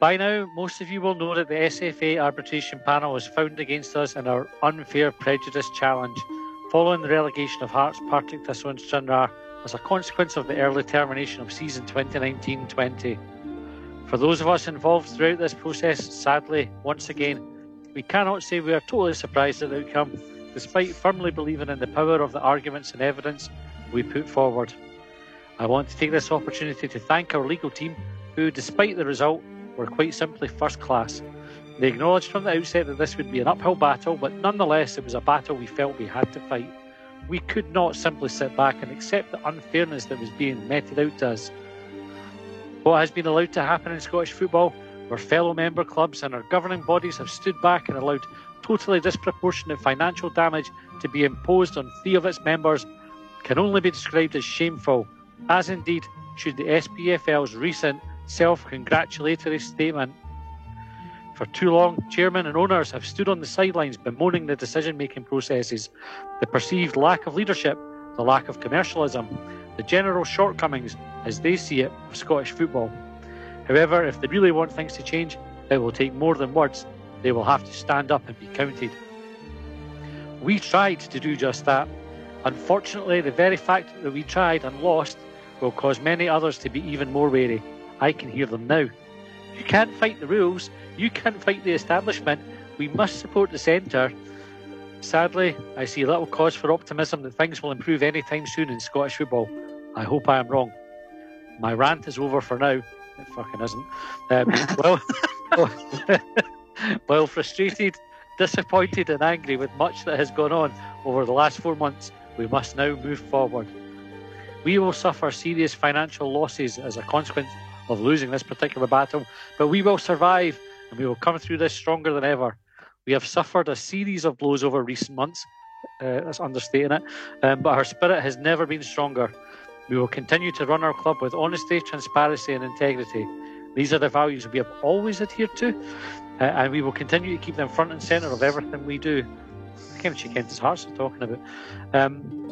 By now, most of you will know that the SFA arbitration panel has found against us in our unfair prejudice challenge, following the relegation of Hearts, Partick Thistle and Stranraer as a consequence of the early termination of season 2019-20. For those of us involved throughout this process, sadly, once again, we cannot say we are totally surprised at the outcome, despite firmly believing in the power of the arguments and evidence we put forward. I want to take this opportunity to thank our legal team, who, despite the result, were quite simply first class. They acknowledged from the outset that this would be an uphill battle, but nonetheless it was a battle we felt we had to fight. We could not simply sit back and accept the unfairness that was being meted out to us. What has been allowed to happen in Scottish football, where fellow member clubs and our governing bodies have stood back and allowed totally disproportionate financial damage to be imposed on 3 of its members, can only be described as shameful, as indeed should the SPFL's recent self-congratulatory statement. For too long, chairmen and owners have stood on the sidelines bemoaning the decision-making processes, the perceived lack of leadership, the lack of commercialism, the general shortcomings, as they see it, of Scottish football. However, if they really want things to change, it will take more than words. They will have to stand up and be counted. We tried to do just that. Unfortunately, the very fact that we tried and lost will cause many others to be even more wary. I can hear them now. You can't fight the rules. You can't fight the establishment. We must support the centre. Sadly, I see little cause for optimism that things will improve anytime soon in Scottish football. I hope I am wrong. My rant is over for now. It fucking isn't. While frustrated, disappointed and angry with much that has gone on over the last 4 months, we must now move forward. We will suffer serious financial losses as a consequence of losing this particular battle, but we will survive and we will come through this stronger than ever. We have suffered a series of blows over recent months, that's understating it, but our spirit has never been stronger. We will continue to run our club with honesty, transparency and integrity. These are the values we have always adhered to, and we will continue to keep them front and centre of everything we do. I can't shake Kent's Hearts are talking about.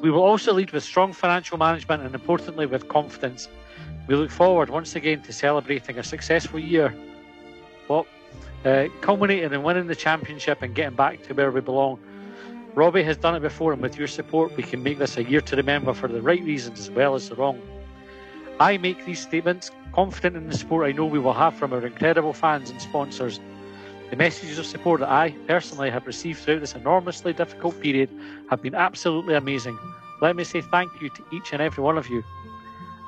We will also lead with strong financial management and, importantly, with confidence. We look forward once again to celebrating a successful year, culminating in winning the championship and getting back to where we belong. Robbie has done it before, and with your support we can make this a year to remember for the right reasons as well as the wrong. I make these statements confident in the support I know we will have from our incredible fans and sponsors. The messages of support that I personally have received throughout this enormously difficult period have been absolutely amazing. Let me say thank you to each and every one of you.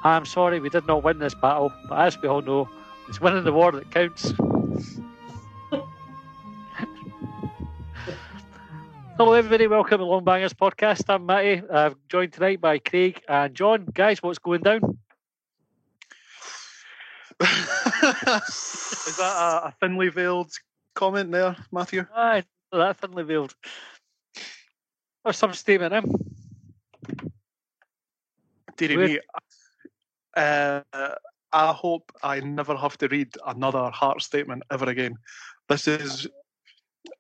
I am sorry we did not win this battle, but as we all know, it's winning the war that counts. Hello everybody, welcome to Long Bangers Podcast. I'm Matty. I'm joined tonight by Craig and John. Guys, what's going down? Is that a thinly veiled comment there, Matthew? Aye, that thinly veiled. Or some statement, Deary me. I hope I never have to read another Heart statement ever again. This is...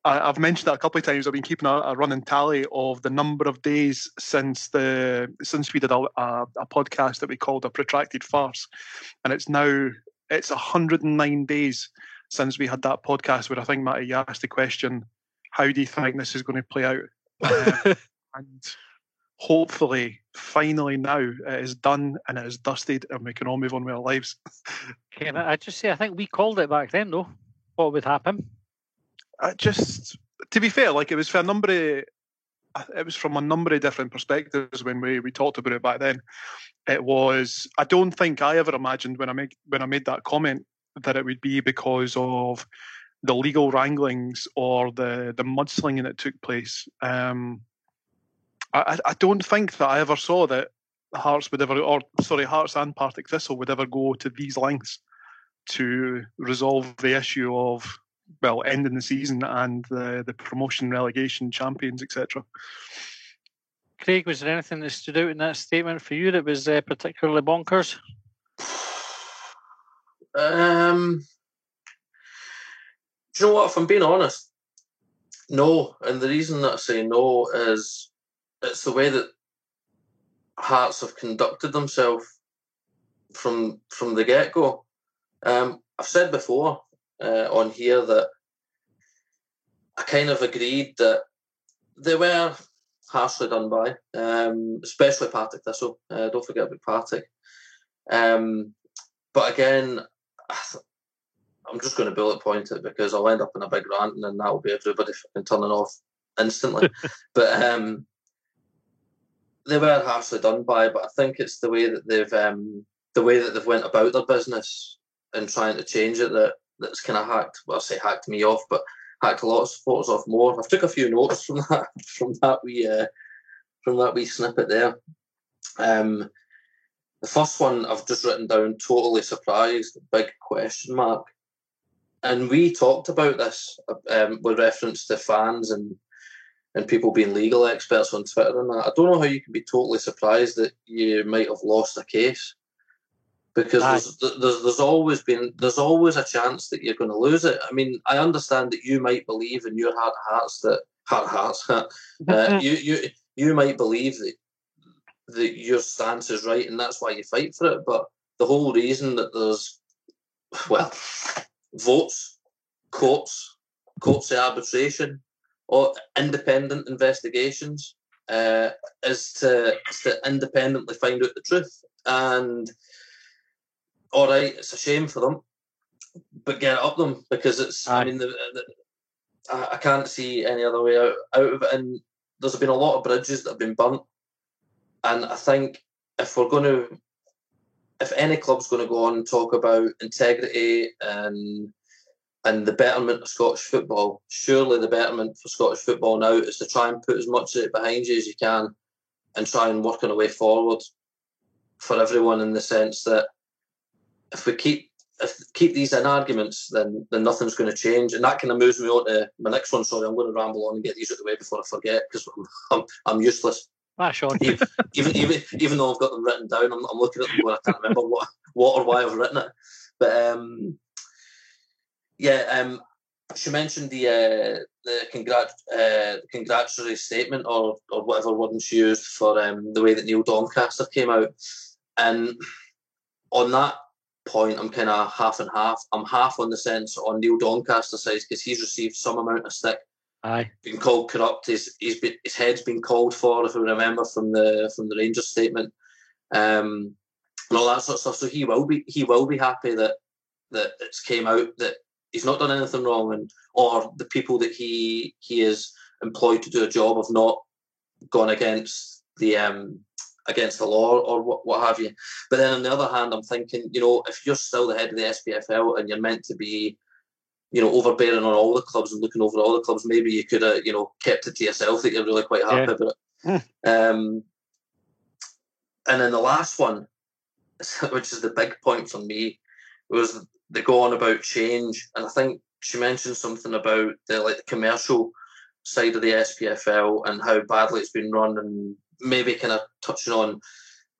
I've mentioned that a couple of times. I've been keeping a running tally of the number of days since we did a podcast that we called A Protracted Farce, and it's 109 days since we had that podcast where I think, Matty, you asked the question, how do you think this is going to play out? And hopefully, finally now, it is done and it is dusted and we can all move on with our lives. Can I just say, I think we called it back then, though, what would happen. To be fair, like it was from a number of different perspectives when we talked about it back then. It was, I don't think I ever imagined when I made that comment that it would be because of the legal wranglings or the mudslinging that took place. I don't think that I ever saw that Hearts and Partick Thistle would ever go to these lengths to resolve the issue of, well, ending the season and the promotion, relegation, champions, etc. Craig, was there anything that stood out in that statement for you that was particularly bonkers? Do you know what? If I'm being honest, no. And the reason that I say no is it's the way that Hearts have conducted themselves from the get-go. I've said before, on here that I kind of agreed that they were harshly done by, especially Partick Thistle. Don't forget about Partick. But again, I'm just going to bullet point it because I'll end up in a big rant and then that will be everybody fucking turning off instantly. But they were harshly done by. But I think it's the way that they've went about their business and trying to change it that's kind of hacked. Well, I say hacked me off, but hacked a lot of supporters off more. I've took a few notes from that wee snippet there. The first one I've just written down, totally surprised, big question mark. And we talked about this with reference to fans and people being legal experts on Twitter and that. I don't know how you can be totally surprised that you might have lost a case, because there's always a chance that you're going to lose it. I mean, I understand that you might believe in your heart of hearts you might believe that your stance is right and that's why you fight for it. But the whole reason that there's votes, courts of arbitration, or independent investigations is to independently find out the truth. And all right, it's a shame for them, but get it up them, because it's. I mean, I can't see any other way out of it. And there's been a lot of bridges that have been burnt, and I think if any club's going to go on and talk about integrity and the betterment of Scottish football, surely the betterment for Scottish football now is to try and put as much of it behind you as you can and try and work on a way forward for everyone, in the sense that if we keep these in arguments, then nothing's going to change. And that kind of moves me on to my next one. Sorry, I'm going to ramble on and get these out of the way before I forget, because I'm useless. Sean. Even though I've got them written down, I'm looking at them going, I can't remember what or why I've written it. But she mentioned the congratulatory statement or whatever wording she used for the way that Neil Doncaster came out. And on that point, I'm kind of half and half. I'm half on the sense on Neil Doncaster's side, because he's received some amount of stick. Aye, been called corrupt. His head's been called for, if I remember from the Rangers statement, and all that sort of stuff. So he will be happy that it's came out that he's not done anything wrong, or the people that he is employed to do a job have not gone against the law or what have you. But then on the other hand, I'm thinking, if you're still the head of the SPFL and you're meant to be, overbearing on all the clubs and looking over all the clubs, maybe you could have, kept it to yourself that you're really quite happy about it. And then the last one, which is the big point for me, was they go on about change. And I think she mentioned something about the commercial side of the SPFL and how badly it's been run, and maybe kind of touching on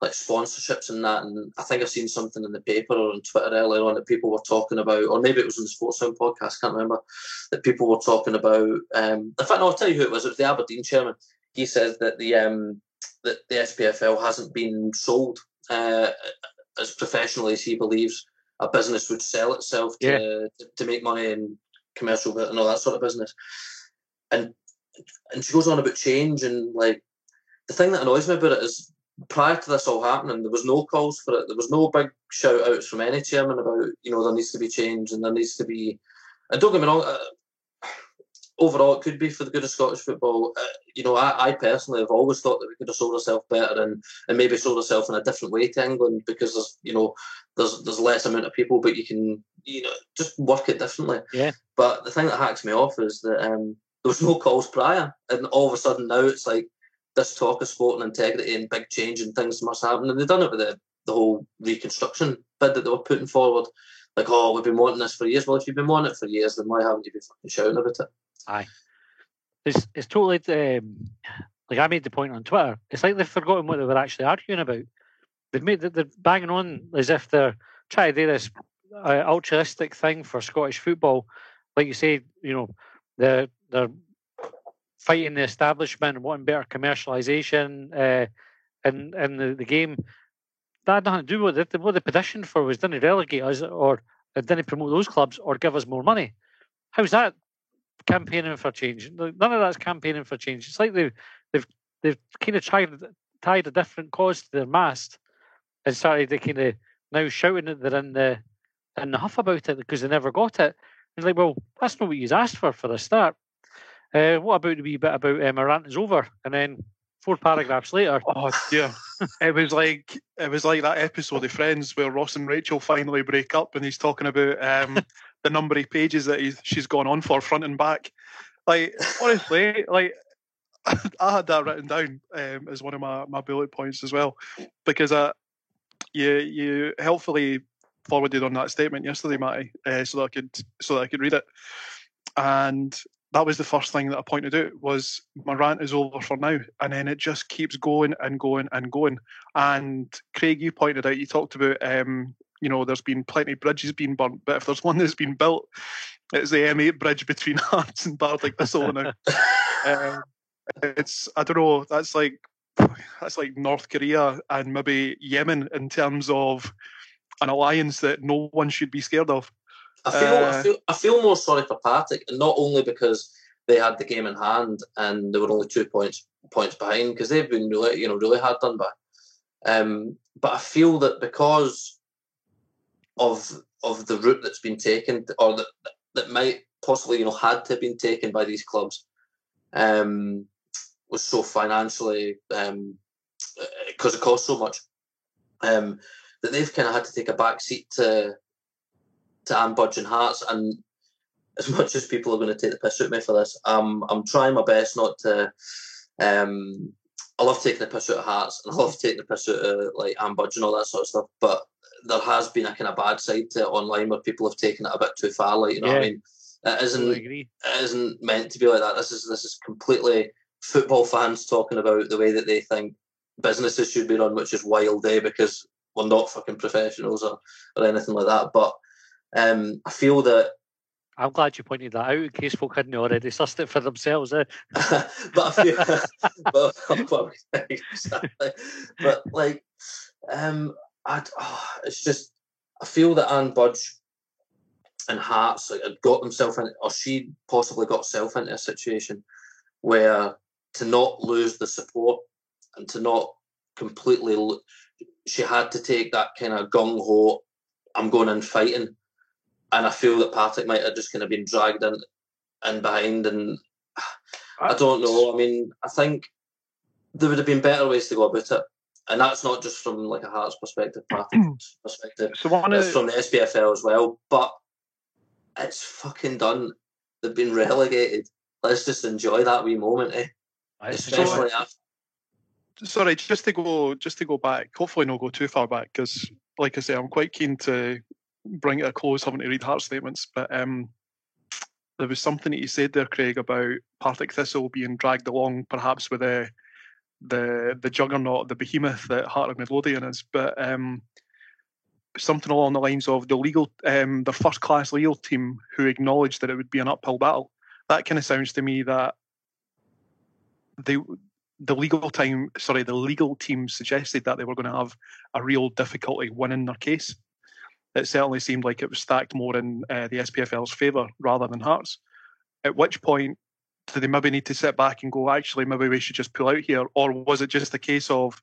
like sponsorships and that. And I think I've seen something in the paper or on Twitter earlier on that people were talking about, or maybe it was on the Sports Sound podcast, can't remember, that people were talking about. In fact, no, I'll tell you who it was. It was the Aberdeen chairman. He says that the SPFL hasn't been sold as professionally as he believes a business would sell itself to make money and commercial and all that sort of business. And she goes on about change, and like the thing that annoys me about it is, prior to this all happening, there was no calls for it. There was no big shout outs from any chairman about, there needs to be change and there needs to be. And don't get me wrong, overall it could be for the good of Scottish football. I personally have always thought that we could have sold ourselves better and maybe sold ourselves in a different way to England, because there's less amount of people, but you can just work it differently. Yeah. But the thing that hacks me off is that there was no calls prior, and all of a sudden now it's like this talk of sport and integrity and big change and things must happen. And they've done it with the whole reconstruction bid that they were putting forward. Like, oh, we've been wanting this for years. Well, if you've been wanting it for years, then why haven't you been fucking shouting about it? Aye. It's totally, like I made the point on Twitter, it's like they've forgotten what they were actually arguing about. They're banging on as if they're trying to do this altruistic thing for Scottish football. Like you say, they're fighting the establishment and wanting better commercialisation in the game. That had nothing to do with it. What they petitioned for was didn't relegate us or and didn't promote those clubs or give us more money. How's that campaigning for change? None of that's campaigning for change. It's like they've kind of tied a different cause to their mast and started to kind of now shouting that they're in the huff about it because they never got it. It's like, well, that's not what you asked for a start. What about the wee bit about my rant is over, and then 4 paragraphs later? Oh dear. It was like that episode of Friends where Ross and Rachel finally break up, and he's talking about the number of pages that she's gone on for front and back. Like, honestly, like I had that written down as one of my bullet points as well, because you helpfully forwarded on that statement yesterday, Matty, so that I could read it, and that was the first thing that I pointed out was my rant is over for now, and then it just keeps going and going and going. And Craig, you pointed out, you talked about there's been plenty of bridges being burnt, but if there's one that's been built, it's the M8 bridge between Hearts and Partick Thistle now. It's, I don't know, that's like North Korea and maybe Yemen in terms of an alliance that no one should be scared of. I feel more sorry for Partick, and not only because they had the game in hand and they were only 2 points behind, because they've been really hard done by. But I feel that because of the route that's been taken, or that might possibly had to have been taken by these clubs, was so financially because it cost so much, that they've kind of had to take a back seat to Anne Budge and Hearts. And as much as people are going to take the piss out of me for this, I'm trying my best not to. I love taking the piss out of Hearts, and I love taking the piss out of like Anne Budge and all that sort of stuff. But there has been a kind of bad side to it online where people have taken it a bit too far. Like, what I mean? It isn't meant to be like that. This is completely football fans talking about the way that they think businesses should be run, which is wild, because we're not fucking professionals or anything like that. But I feel that I'm glad you pointed that out in case folk hadn't already sussed it for themselves. But I feel, but like, it's just, I feel that Anne Budge and Hearts had got themselves in, or she possibly got herself into a situation where to not lose the support and to not completely, she had to take that kind of gung-ho, I'm going in fighting. And I feel that Partick might have just kind of been dragged in behind. And I don't know. I mean, I think there would have been better ways to go about it. And that's not just from like a Hearts perspective, Partick's perspective. It's from the SPFL as well. But it's fucking done. They've been relegated. Let's just enjoy that wee moment, Especially after. Sorry, just to go back. Hopefully, not go too far back, because, like I say, I'm quite keen to bring it a close, having to read Heart statements. But there was something that you said there, Craig, about Partick Thistle being dragged along, perhaps with the juggernaut, the behemoth that Heart of Midlothian is. But something along the lines of the first-class legal team who acknowledged that it would be an uphill battle. That kind of sounds to me that the legal team suggested that they were going to have a real difficulty winning their case. It certainly seemed like it was stacked more in the SPFL's favour rather than Hearts. At which point, do they maybe need to sit back and go, actually, maybe we should just pull out here? Or was it just a case of,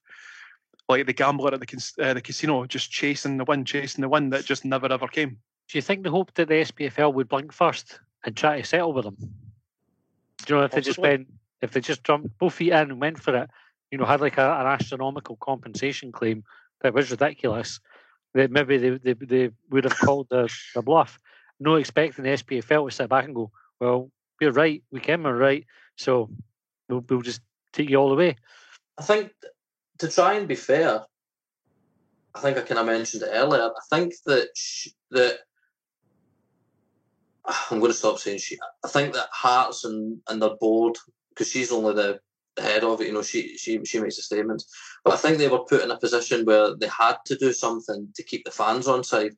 like the gambler at the casino, just chasing the win that just never ever came? Do you think they hoped that the SPFL would blink first and try to settle with them? Do you know, if they just jumped both feet in and went for it, had like an astronomical compensation claim that was ridiculous, that maybe they would have called the bluff. No expecting the SPFL to sit back and go, well, we're right, we came right, so we'll just take you all the way. I think, to try and be fair, I think I kind of mentioned it earlier, I think that I'm going to stop saying she. I think that Hearts and their board, because she's only the head of it, she makes a statement. But I think they were put in a position where they had to do something to keep the fans on side.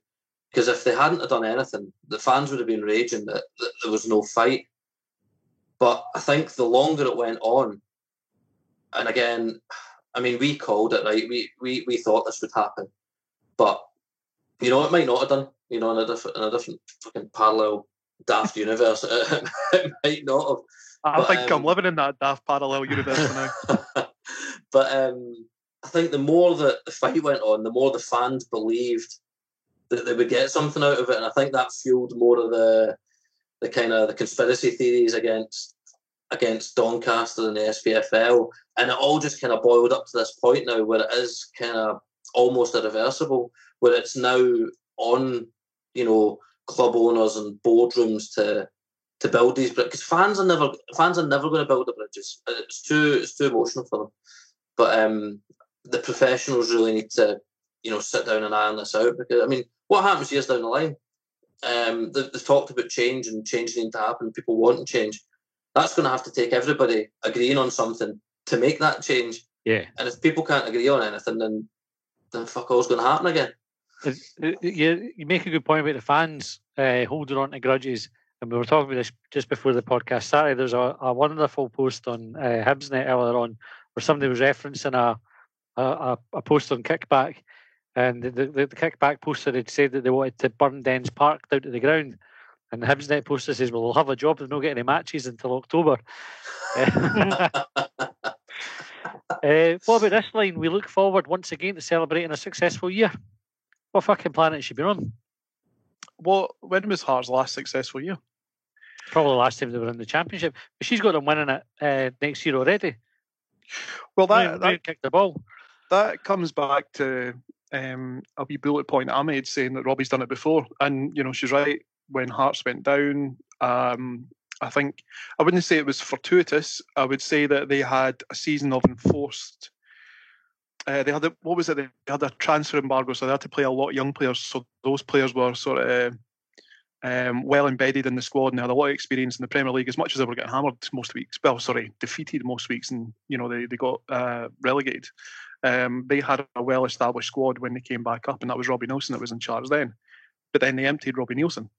Because if they hadn't have done anything, the fans would have been raging that there was no fight. But I think the longer it went on, and again, I mean, we called it, right? We thought this would happen. But, it might not have done. you know, in a different fucking parallel daft universe, it might not have. I think I'm living in that daft parallel universe now. But I think the more that the fight went on, the more the fans believed that they would get something out of it, and I think that fueled more of the kind of the conspiracy theories against Doncaster and the SPFL, and it all just kind of boiled up to this point now where it is kind of almost irreversible, where it's now on, you know, club owners and boardrooms to build these bridges, because fans are never going to build the bridges. It's too emotional for them. But the professionals really need to, you know, sit down and iron this out, because I mean, what happens years down the line? They've talked about change, and change needing to happen. People want change. That's going to have to take everybody agreeing on something to make that change. Yeah. And if people can't agree on anything, then fuck all's going to happen again. You make a good point about the fans holding on to grudges, and we were talking about this just before the podcast started. There's a wonderful post on Hibsnet earlier on where somebody was referencing a post on Kickback, and the Kickback poster had said that they wanted to burn Dens Park down to the ground, and the Hibsnet poster says, well, they'll have a job, they'll not get any matches until October. What about this line? We look forward once again to celebrating a successful year. What fucking planet has she been on? When was Hearts' last successful year? Probably the last time they were in the Championship. But she's got them winning it next year already. Well, that kicked the ball. That comes back to a wee bullet point I made saying that Robbie's done it before. And, you know, she's right. When Hearts went down, I think, I wouldn't say it was fortuitous. I would say that they had a season of enforced... they had a transfer embargo, so they had to play a lot of young players. So those players were sort of well embedded in the squad, and they had a lot of experience in the Premier League. As much as they were getting hammered most weeks, defeated most weeks, and you know they got relegated. They had a well-established squad when they came back up, and that was Robbie Neilson that was in charge then. But then they emptied Robbie Neilson.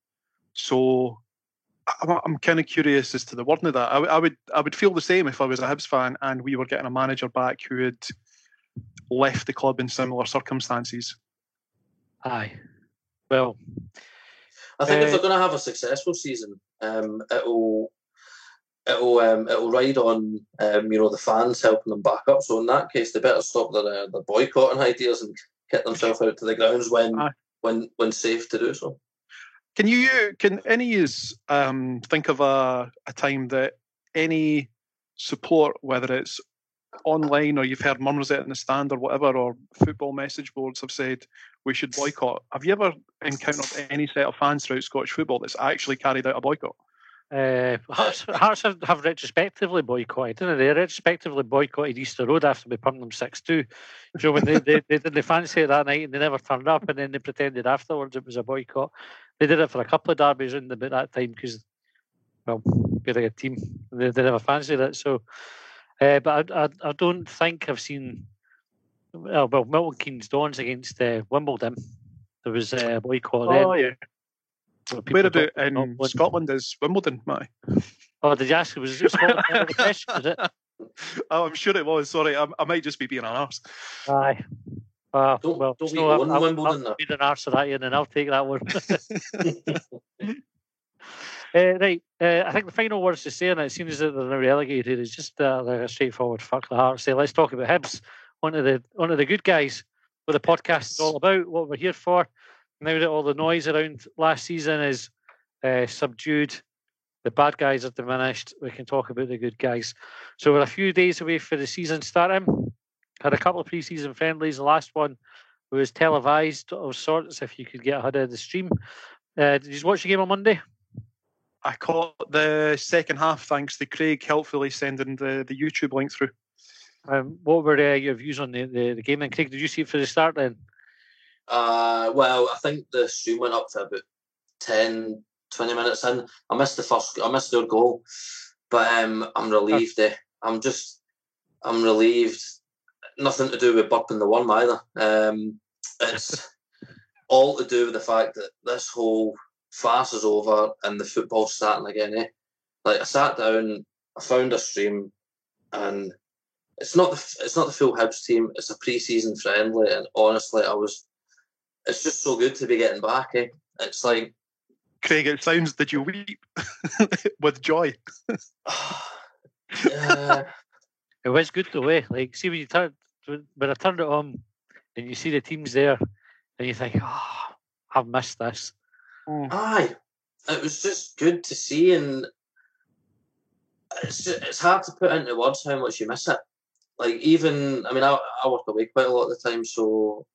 So I'm kind of curious as to the wording of that. I would feel the same if I was a Hibs fan and we were getting a manager back who had left the club in similar circumstances. Aye. Well, I think if they're going to have a successful season, it'll ride on you know, the fans helping them back up. So in that case, they better stop their boycotting ideas and get themselves out to the grounds when safe to do so. Can any of you think of a time that any support, whether it's online or you've heard murmurs at in the stand or whatever, or football message boards have said we should boycott? Have you ever encountered any set of fans throughout Scottish football that's actually carried out a boycott? Hearts have retrospectively boycotted, didn't they? They retrospectively boycotted Easter Road after we pumped them 6-2. So when they didn't fancy it that night and they never turned up, and then they pretended afterwards it was a boycott. They did it for a couple of derbies around about that time because, well, we're a good team. They never fancied it. So, but I don't think I've seen. Well, Milton Keynes Dons against Wimbledon. There was a boycott then. Oh yeah. Where about in Scotland is Wimbledon, Matty? Oh, did you ask? Was it Scotland? The question, was it? Oh, I'm sure it was. Sorry, I might just be being an arse. Aye. Don't be Wimbledon. I'll be an arse of that, and then I'll take that one. Right. I think the final words to say, and it seems that they're now relegated, is just like a straightforward fuck the Hearts. Say, let's talk about Hibs. One of the good guys. What the podcast is all about. What we're here for. Now that all the noise around last season is subdued, the bad guys are diminished, we can talk about the good guys. So we're a few days away for the season starting. Had a couple of pre-season friendlies. The last one was televised of sorts, if you could get ahead of the stream. Did you watch the game on Monday? I caught the second half, thanks to Craig helpfully sending the YouTube link through. What were your views on the game then, Craig? Did you see it for the start then? Well, I think the stream went up to about 10, 20 minutes in. I missed their goal, but I'm relieved. I'm relieved. Nothing to do with burping the worm either. It's all to do with the fact that this whole farce is over and the football's starting again. Like, I sat down, I found a stream, and it's not the full Hibs team. It's a pre-season friendly, and honestly, it's just so good to be getting back. It's like, Craig, it sounds, did you weep with joy? It was good the way. Like, see when I turned it on and you see the teams there, and you think, I've missed this. Aye, it was just good to see, and it's hard to put into words how much you miss it. Like, even, I mean, I work away quite a lot of the time, so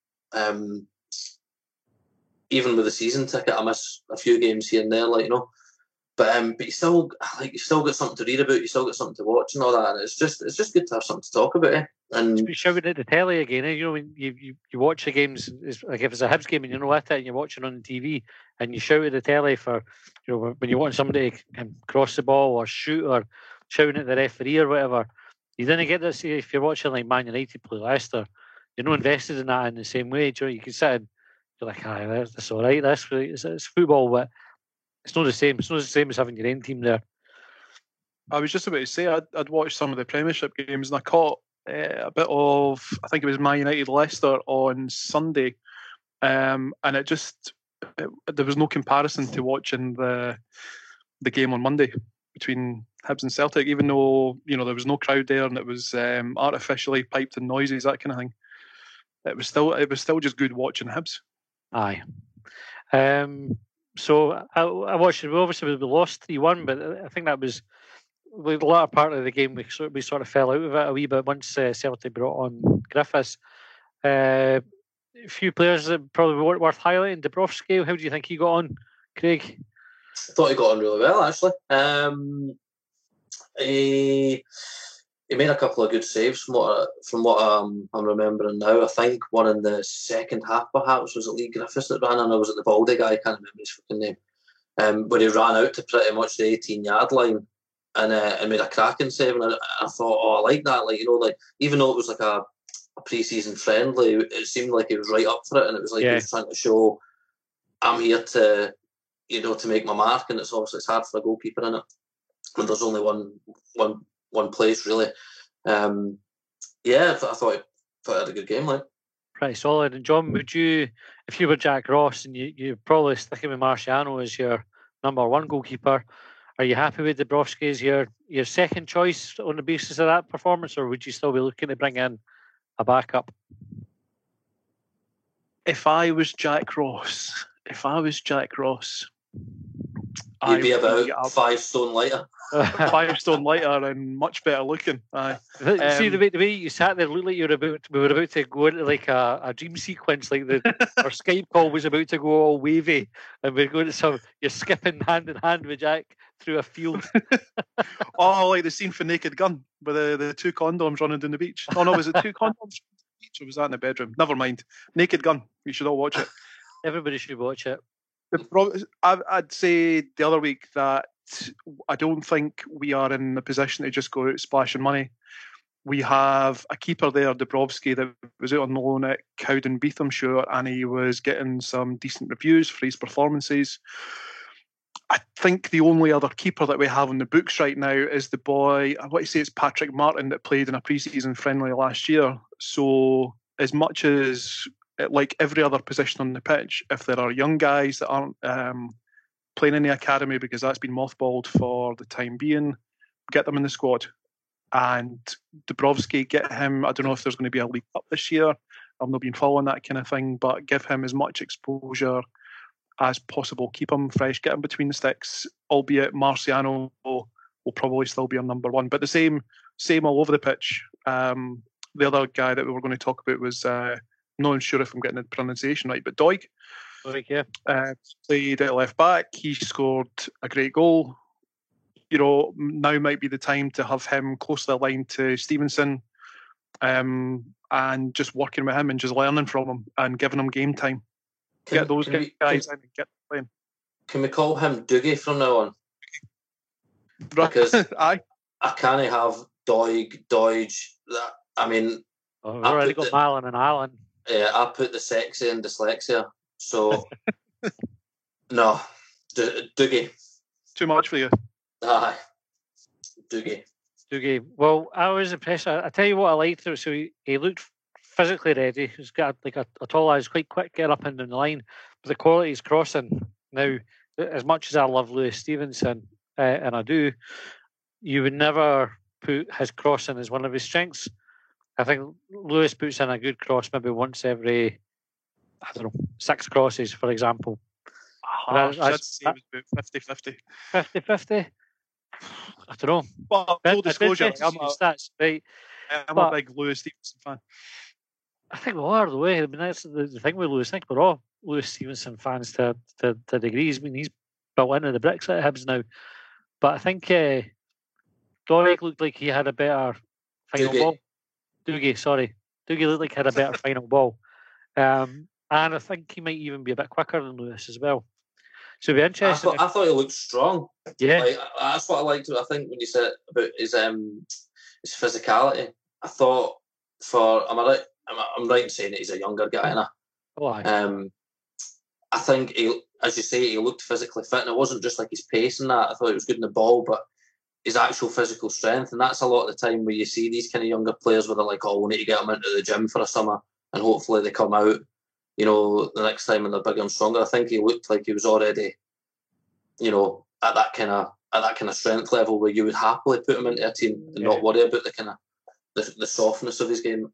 even with the season ticket, I miss a few games here and there, like, you know. But you still got something to read about, you still got something to watch and all that, and it's just good to have something to talk about. And shouting at the telly again, you know, when you watch the games, like if it's a Hibs game and you're not at it and you're watching on the TV and you shout at the telly for, you know, when you want somebody to cross the ball or shoot or shouting at the referee or whatever, you didn't get to see if you're watching like Man United play Leicester, you're not invested in that in the same way. You know, you can sit and you're like, that's all right, it's football, but it's not the same. It's not the same as having your own team there. I was just about to say, I'd watched some of the Premiership games and I caught a bit of, I think it was Man United Leicester on Sunday, and there was no comparison to watching the game on Monday between Hibs and Celtic, even though, you know, there was no crowd there and it was artificially piped and noises, that kind of thing. It was still just good watching Hibs. Aye. So I watched it. Obviously, we lost 3-1, but I think that was the latter part of the game. We sort of fell out of it a wee bit once Celtic brought on Griffiths. A few players that probably weren't worth highlighting. Dubrovsky, how do you think he got on, Craig? I thought he got on really well, actually. He made a couple of good saves from what I'm remembering now. I think one in the second half, perhaps, was it Lee Griffiths that ran, and I was at the Baldy guy, I can't remember his fucking name, where he ran out to pretty much the 18-yard line and made a cracking save. And I thought, I like that. Like, you know, like, even though it was like a pre-season friendly, it seemed like he was right up for it, and it was like he was trying to show, I'm here to, you know, to make my mark, and it's hard for a goalkeeper in it when there's only one place, really. I thought he had a good game, like. Pretty solid. And John, would you, if you were Jack Ross and you're probably sticking with Marciano as your number one goalkeeper, are you happy with Dubrovsky as your second choice on the basis of that performance, or would you still be looking to bring in a backup? If I was Jack Ross, you'd be about 5 stone lighter. 5 stone lighter and much better looking. See the way you sat there, looked like we were about to go into like a dream sequence, like our Skype call was about to go all wavy, and we're going to you're skipping hand in hand with Jack through a field. Like the scene for Naked Gun with the 2 condoms running down the beach. Oh no, was it 2 condoms on the beach, or was that in the bedroom? Never mind. Naked Gun. You should all watch it. Everybody should watch it. I'd say the other week that I don't think we are in the position to just go out splashing money. We have a keeper there, Dubrovsky, that was out on loan at Cowden Beethamshire, and he was getting some decent reviews for his performances. I think the only other keeper that we have on the books right now is the boy, I want to say it's Patrick Martin, that played in a pre-season friendly last year. So as much as, like every other position on the pitch, if there are young guys that aren't playing in the academy because that's been mothballed for the time being, get them in the squad. And Dubrovsky, get him, I don't know if there's going to be a League Cup this year, I've not been following that kind of thing, but give him as much exposure as possible, keep him fresh, get him between the sticks, albeit Marciano will probably still be on number one, but the same all over the pitch. The other guy that we were going to talk about was, I'm not sure if I'm getting the pronunciation right, but Doig. Played at left back. He scored a great goal. You know, now might be the time to have him closely aligned to Stevenson, and just working with him and just learning from him and giving him game time. Get those guys in and get them playing. Can we call him Dougie from now on? Because I can't have Doig, Doige. I mean, we've already got Malin and Allen. Yeah, I put the sexy in dyslexia. So, no, Dougie. Too much for you. Aye, Dougie. Well, I was impressed. I tell you what I liked. So he looked physically ready. He's got like a tall lad, he's quite quick getting up and down the line. But the quality he's crossing, Now, as much as I love Lewis Stevenson, and I do, you would never put his crossing as one of his strengths. I think Lewis puts in a good cross maybe once every, 6 crosses, for example. I'd say it was about 50-50. 50-50? I don't know. Well, full disclosure, stats, right? I'm a big Lewis Stevenson fan. I think we are, the way. I mean, that's the thing with Lewis. I think we're all Lewis Stevenson fans to degrees. I mean, he's built into the bricks at Hibs now. But I think Doig looked like he had a better final ball. Dougie, sorry. Dougie looked like he had a better final ball. And I think he might even be a bit quicker than Lewis as well. So it'll be interesting. I thought he looked strong. Yeah. That's what I liked. I think when you said about his physicality, I thought am I right? I'm right in saying that he's a younger guy, isn't I? Oh, aye. I think as you say, he looked physically fit, and it wasn't just like his pace and that. I thought he was good in the ball, but his actual physical strength, and that's a lot of the time where you see these kind of younger players where they're like, "Oh, we need to get them into the gym for a summer, and hopefully they come out, the next time and they're bigger and stronger." I think he looked like he was already, at that kind of strength level where you would happily put him into a team and not worry about the kind of the softness of his game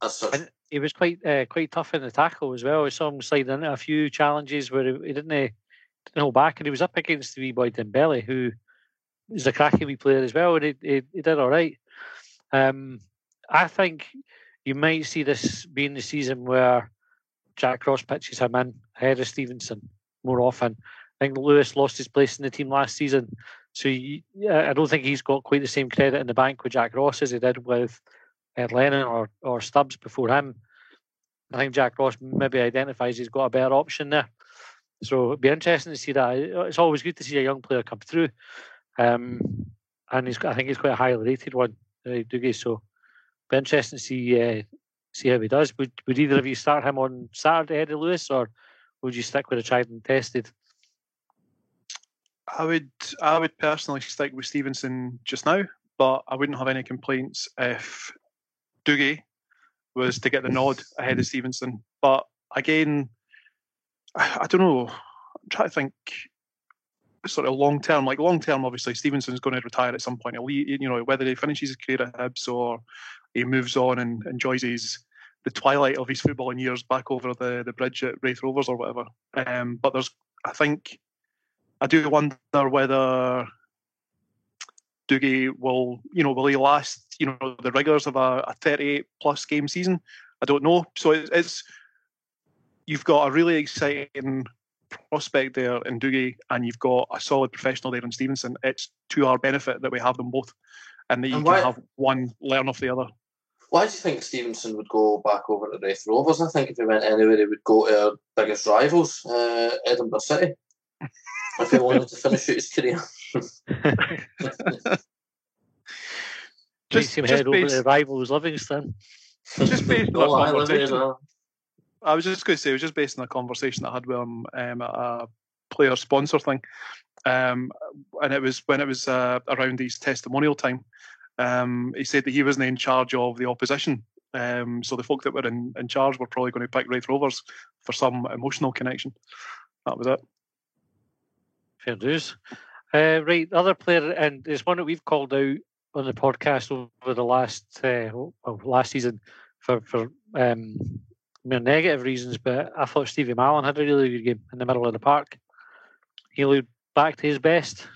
as such. And he was quite tough in the tackle as well. I saw him slide into a few challenges where he didn't hold back, and he was up against the wee boy Dembele, who is a cracking wee player as well, and he did all right. I think you might see this being the season where Jack Ross pitches him in ahead of Stevenson more often. I think Lewis lost his place in the team last season, so I don't think he's got quite the same credit in the bank with Jack Ross as he did with Lennon or Stubbs before him. I think Jack Ross maybe identifies he's got a better option there. So it'd be interesting to see that. It's always good to see a young player come through. And I think he's quite a highly rated one, Dougie. So it'd be interesting to see how he does. Would either of you start him on Saturday ahead of Lewis, or would you stick with a tried and tested? I would personally stick with Stevenson just now, but I wouldn't have any complaints if Dougie was to get the nod ahead of Stevenson. But again, I don't know. I'm trying to think sort of long term. Like long term, obviously Stevenson's going to retire at some point. Whether he finishes his career at Hibs or he moves on and enjoys the twilight of his footballing years back over the bridge at Raith Rovers or whatever. But I do wonder whether Dougie will he last, the rigours of a 38 plus game season? I don't know. So it's you've got a really exciting prospect there in Dougie, and you've got a solid professional there in Stevenson. It's to our benefit that we have them both, and that you can have one learn off the other. Why do you think Stevenson would go back over to Raith Rovers? I think if he went anywhere, he would go to our biggest rivals, Edinburgh City, if he wanted to finish out his career. just head over to rivals Livingston. Just based on that conversation. I was just going to say, it was just based on a conversation I had with him at a player sponsor thing. And it was when it was around his testimonial time. He said that he wasn't in charge of the opposition. So the folk that were in charge were probably going to pick Raith Rovers for some emotional connection. That was it. Fair dues. Right, other player, and there's one that we've called out on the podcast over the last season for more negative reasons, but I thought Stevie Mallan had a really good game in the middle of the park. He looked back to his best.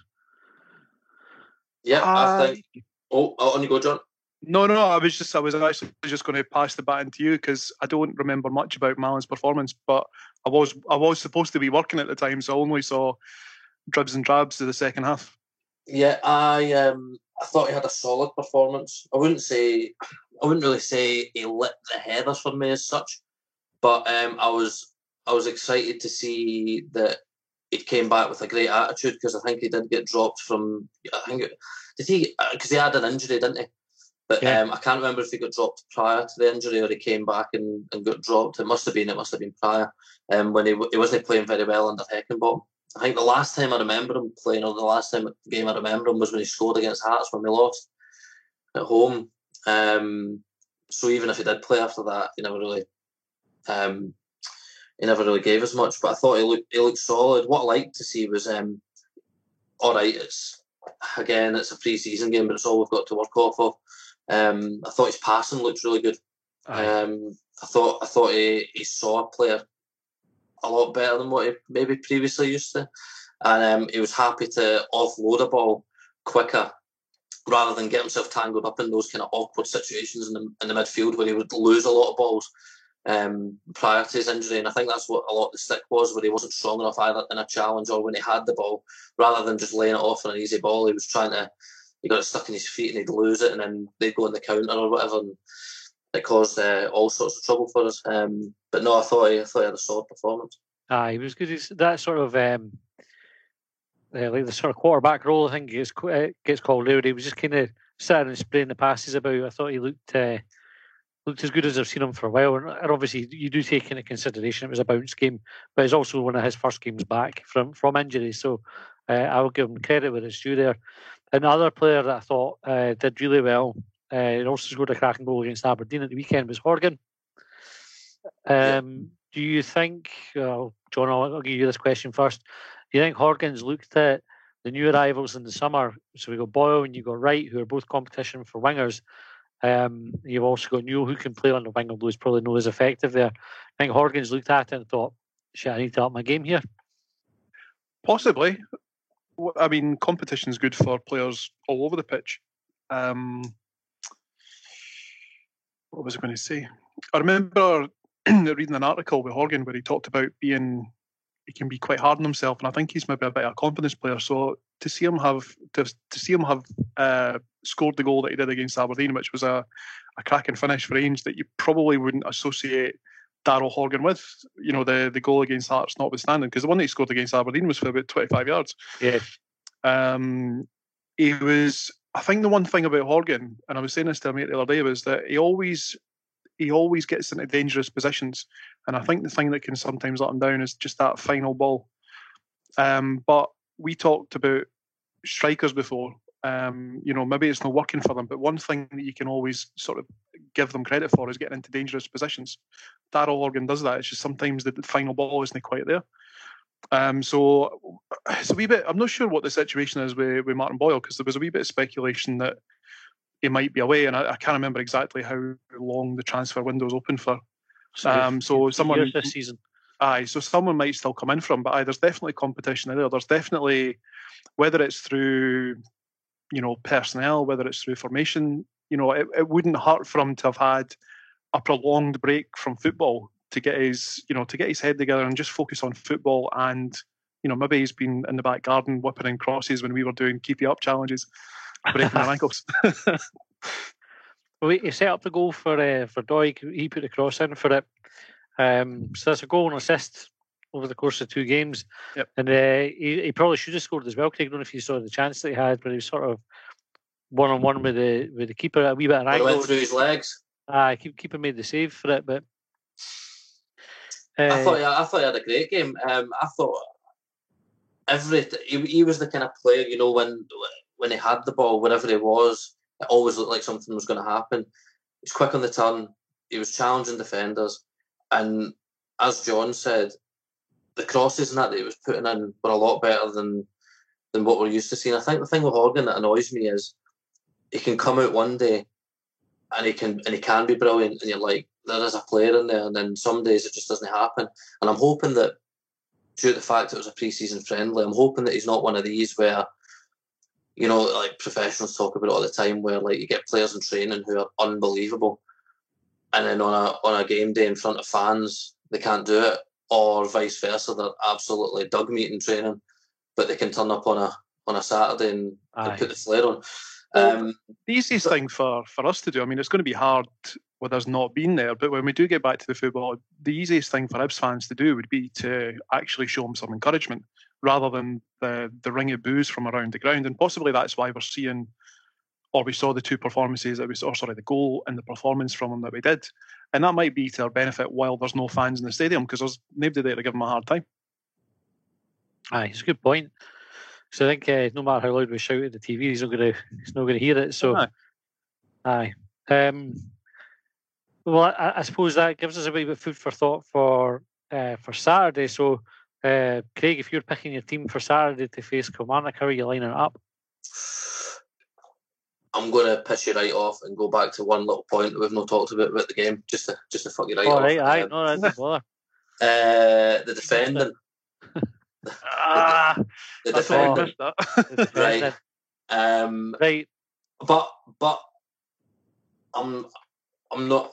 Yeah, I think. On you go, John. No, I was actually just going to pass the baton to you because I don't remember much about Mallan's performance, but I was supposed to be working at the time, so I only saw dribs and drabs of the second half. Yeah, I thought he had a solid performance. I wouldn't really say he lit the headers for me as such, but I was excited to see that he came back with a great attitude, because I think he did get dropped from. Because he had an injury, didn't he? But I can't remember if he got dropped prior to the injury or he came back and got dropped. It must have been prior. When he wasn't playing very well under Heckenbottom. I think the last time I remember him playing, or the last game I remember him, was when he scored against Hearts when we lost at home. So even if he did play after that, he never really he never really gave us much. But I thought he looked solid. What I liked to see was all right. It's a pre-season game, but it's all we've got to work off of. I thought his passing looked really good. I thought he saw a player a lot better than what he maybe previously used to, and he was happy to offload a ball quicker rather than get himself tangled up in those kind of awkward situations in the midfield where he would lose a lot of balls prior to his injury. And I think that's what a lot of the stick was, where he wasn't strong enough either in a challenge or when he had the ball, rather than just laying it off for an easy ball. He got it stuck in his feet and he'd lose it, and then they'd go in the counter or whatever, and it caused all sorts of trouble for us. But no, I thought he had a solid performance. He was good. That sort of like the sort of quarterback role, I think gets called there. He was just kind of sitting and spraying the passes about. I thought he looked as good as I've seen him for a while. And obviously, you do take into consideration it was a bounce game, but it's also one of his first games back from injury. So I will give him credit with his due there. Another player that I thought did really well, and also scored a cracking goal against Aberdeen at the weekend, was Horgan. Do you think, John, I'll give you this question first. Do you think Horgan's looked at the new arrivals in the summer? So we got Boyle and you got Wright, who are both competition for wingers. You've also got Newell, who can play on the wing, although he's probably not as effective there. I think Horgan's looked at it and thought, shit, I need to up my game here. Possibly. I mean, competition's good for players all over the pitch. What was I going to say? I remember reading an article with Horgan where he talked about he can be quite hard on himself, and I think he's maybe a bit of a confidence player. So to see him have scored the goal that he did against Aberdeen, which was a cracking finish for Ainge that you probably wouldn't associate Daryl Horgan with, the goal against Hearts notwithstanding, because the one that he scored against Aberdeen was for about 25 yards. Yeah. He was. I think the one thing about Horgan, and I was saying this to him the other day, was that he always gets into dangerous positions, and I think the thing that can sometimes let him down is just that final ball. But we talked about strikers before. Maybe it's not working for them, but one thing that you can always sort of give them credit for is getting into dangerous positions. Daryl Horgan does that. It's just sometimes the final ball isn't quite there. So it's a wee bit. I'm not sure what the situation is with Martin Boyle, because there was a wee bit of speculation that he might be away, and I can't remember exactly how long the transfer window is open for. So someone this season. So someone might still come in from, but there's definitely competition in there. There's definitely, whether it's through, personnel, whether it's through formation, it wouldn't hurt for him to have had a prolonged break from football to get his head together and just focus on football. And maybe he's been in the back garden whipping in crosses when we were doing keep you up challenges, breaking our ankles. Well, he set up the goal for Doig. He put the cross in for it. So that's a goal and assist over the course of 2 games. Yep. And he probably should have scored as well, Craig. I don't know if you saw the chance that he had, but he was sort of one-on-one with the keeper at a wee bit of an angle. Went through his legs. Keeper made the save for it, but I thought he had a great game. I thought he was the kind of player, when he had the ball, wherever he was, it always looked like something was going to happen. He was quick on the turn. He was challenging defenders. And as John said, the crosses and that he was putting in were a lot better than what we're used to seeing. I think the thing with Horgan that annoys me is he can come out one day and he can be brilliant, and you're like, there is a player in there, and then some days it just doesn't happen. And I'm hoping that, due to the fact it was a pre-season friendly, I'm hoping that he's not one of these where, like professionals talk about it all the time, where like you get players in training who are unbelievable, and then on a game day in front of fans they can't do it, or vice versa, they're absolutely dug meat in training, but they can turn up on a Saturday and put the flair on. The easiest thing for us to do, I mean, it's going to be hard with us not being there, but when we do get back to the football, the easiest thing for Hibs fans to do would be to actually show them some encouragement rather than the ring of boos from around the ground. And possibly that's why we saw the 2 performances the goal and the performance from them that we did. And that might be to our benefit while there's no fans in the stadium, because there's nobody there to give them a hard time. It's a good point. So I think no matter how loud we shout at the TV, he's not going to hear it. So, well, I suppose that gives us a wee bit of food for thought for for Saturday. So, Craig, if you're picking your team for Saturday to face Kilmarnock, how are you lining it up? I'm going to piss you right off and go back to one little point that we've not talked about the game, just to fuck you right off. Right, aye, no, that's bother. The defending. The defending. Right. Right. But I'm not.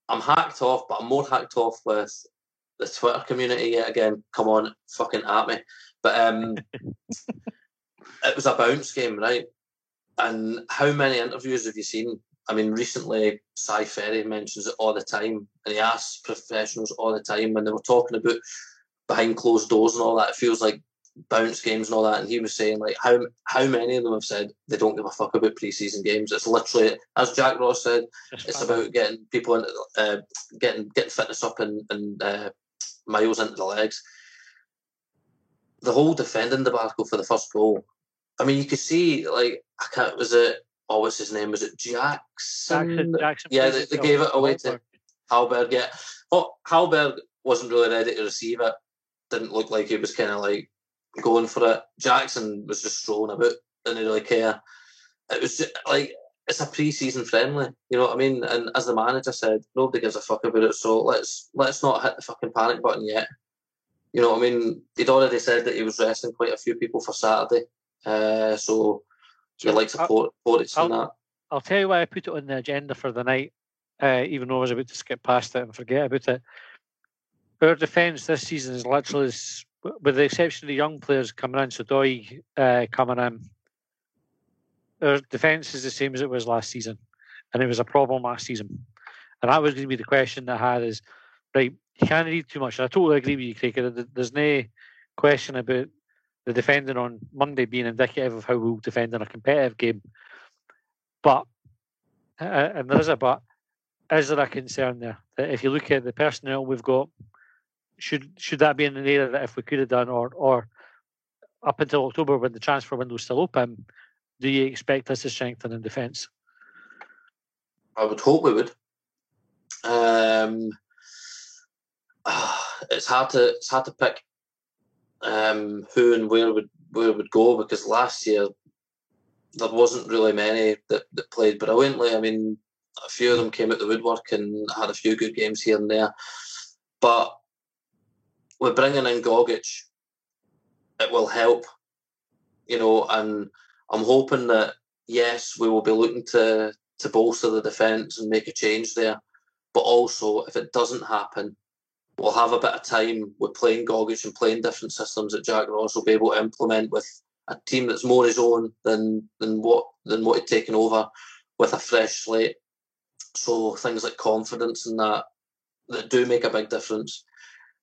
I'm hacked off, but I'm more hacked off with the Twitter community yet again. Come on, fucking at me. But it was a bounce game, right? And how many interviews have you seen? I mean, recently, Cy Ferry mentions it all the time, and he asks professionals all the time when they were talking about behind closed doors and all that. It feels like bounce games and all that. And he was saying, like, how many of them have said they don't give a fuck about pre-season games? It's literally, as Jack Ross said, it's about getting people into, getting fitness up and miles into the legs. The whole defending debacle for the first goal. I mean, you could see, like, what's his name? Was it Jackson? Jackson. Yeah, they gave it away to Hallberg. Yeah. Hallberg wasn't really ready to receive it. Didn't look like he was kind of like going for it. Jackson was just strolling about, didn't really care. It was just, like, it's a pre-season friendly, you know what I mean? And as the manager said, nobody gives a fuck about it, so let's not hit the fucking panic button yet. You know what I mean? He'd already said that he was resting quite a few people for Saturday. So you like to port it on that. I'll tell you why I put it on the agenda for the night, even though I was about to skip past it and forget about it. Our defence this season is literally, with the exception of the young players coming in, so Doig coming in, our defence is the same as it was last season. And it was a problem last season. And that was going to be the question that I had is, right, you can't read too much. And I totally agree with you, Craig. There's no question about the defending on Monday being indicative of how we'll defend in a competitive game. But, and there is a but, is there a concern there? That if you look at the personnel we've got, should that be in an area that if we could have done, or up until October when the transfer window is still open, do you expect us to strengthen in defence? I would hope we would. It's hard to pick who and where would go, because last year there wasn't really many that played brilliantly. I mean, a few of them came out the woodwork and had a few good games here and there. But with bringing in Gogic, it will help, you know, and I'm hoping that, yes, we will be looking to bolster the defence and make a change there. But also, if it doesn't happen, we'll have a bit of time with playing Gogic and playing different systems that Jack Ross will be able to implement with a team that's more his own than what he'd taken over, with a fresh slate. So things like confidence and that do make a big difference.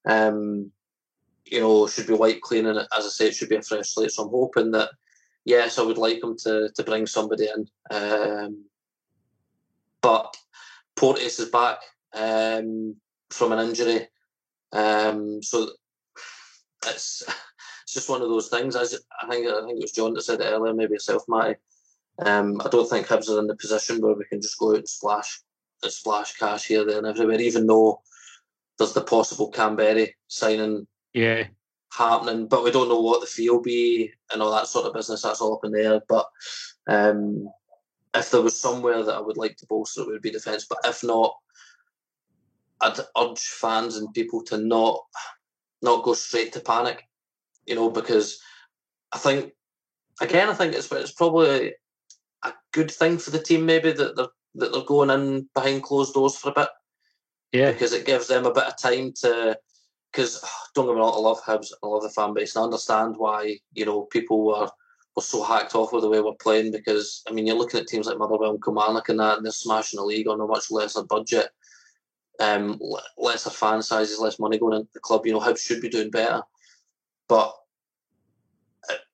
You know, should be white clean, and as I say, it should be a fresh slate. So I'm hoping that, yes, I would like him to bring somebody in. But Porteous is back from an injury. So it's just one of those things. I think it was John that said it earlier, maybe yourself, Matty. I don't think Hibs are in the position where we can just go out and splash cash here, there and everywhere, even though there's the possible Canberra signing happening, but we don't know what the fee will be and all that sort of business. That's all up in the air. But if there was somewhere that I would like to bolster, it would be defence. But if not, I'd urge fans and people to not go straight to panic, you know, because I think it's probably a good thing for the team, maybe that they're going in behind closed doors for a bit. Yeah. Because it gives them a bit of time to. Because don't get me wrong, I love Hibs, I love the fan base, and I understand why, you know, people were so hacked off with the way we're playing. Because I mean, you're looking at teams like Motherwell and Kilmarnock and that, and they're smashing the league on a much lesser budget, lesser fan sizes, less money going into the club. You know, Hibs should be doing better, but